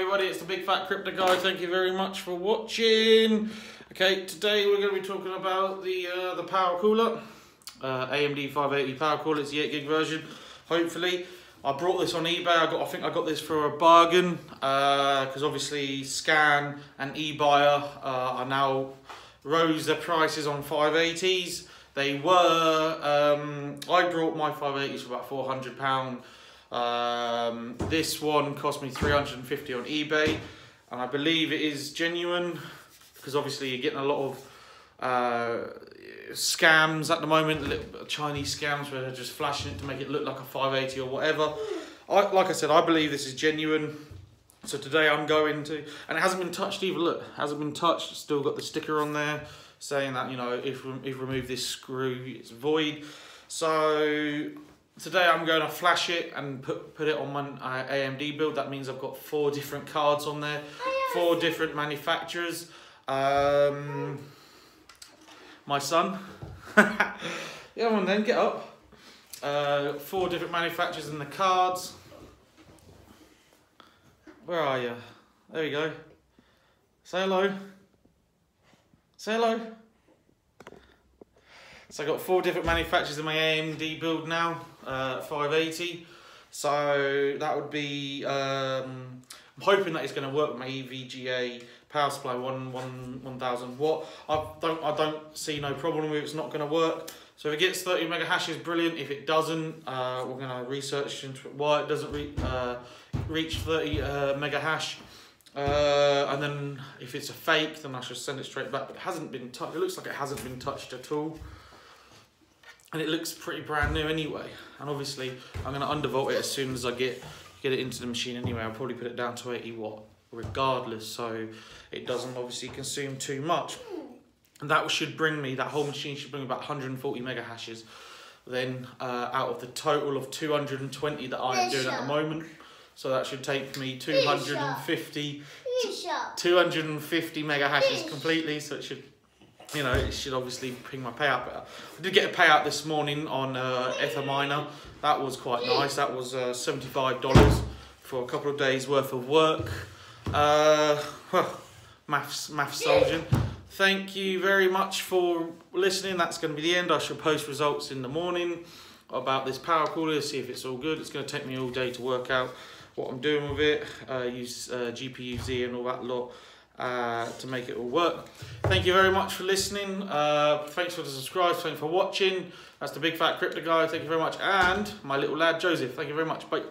everybody, it's the Big Fat Crypto Guy. Thank you very much for watching. Okay, today we're going to be talking about the Powercooler, AMD 580 Powercooler. It's the 8 gig version, hopefully. I brought this on eBay. I think I got this for a bargain because obviously Scan and eBuyer are now rose their prices on 580s. They were, I brought my 580s for about £400. This one cost me $350 on eBay, and I believe it is genuine because obviously you're getting a lot of scams at the moment, little Chinese scams where they're just flashing it to make it look like a 580 or whatever. Like I said, I believe this is genuine. So today I'm going to, and it hasn't been touched either. Look, it hasn't been touched. It's still got the sticker on there saying that, you know, if you remove this screw, it's void. So today I'm going to flash it and put it on my AMD build. That means I've got 4 different cards on there, 4 different manufacturers. My son, yeah, on then, get up. 4 different manufacturers in the cards. Where are you? There we go. Say hello. Say hello. So I've got 4 different manufacturers in my AMD build now, 580. So that would be, I'm hoping that it's going to work with my EVGA power supply 1000 watt. I don't see no problem with it. It's not going to work. So if it gets 30 mega hashes, brilliant. If it doesn't, we're going to research into why it doesn't reach 30 mega hash. And then if it's a fake, then I should send it straight back. But it hasn't been touched. It looks like it hasn't been touched at all. And it looks pretty brand new anyway. And obviously I'm going to undervolt it as soon as I get it into the machine anyway. I'll probably put it down to 80 watt regardless, so it doesn't obviously consume too much. And that should bring me, that whole machine should bring about 140 mega hashes. Then out of the total of 220 that I am doing at the moment. So that should take me 250 mega hashes completely. So it should, you know, it should obviously bring my payout better. I did get a payout this morning on Ether Miner. That was quite nice. That was $75 for a couple of days worth of work. Maths soldier. Thank you very much for listening. That's going to be the end. I shall post results in the morning about this Powercooler, see if it's all good. It's going to take me all day to work out what I'm doing with it. Use GPU-Z and all that lot to make it all work. Thank you very much for listening. Thanks for the subscribe. Thanks for watching. That's the Big Fat Crypto Guy. Thank you very much. And my little lad Joseph. Thank you very much. Bye.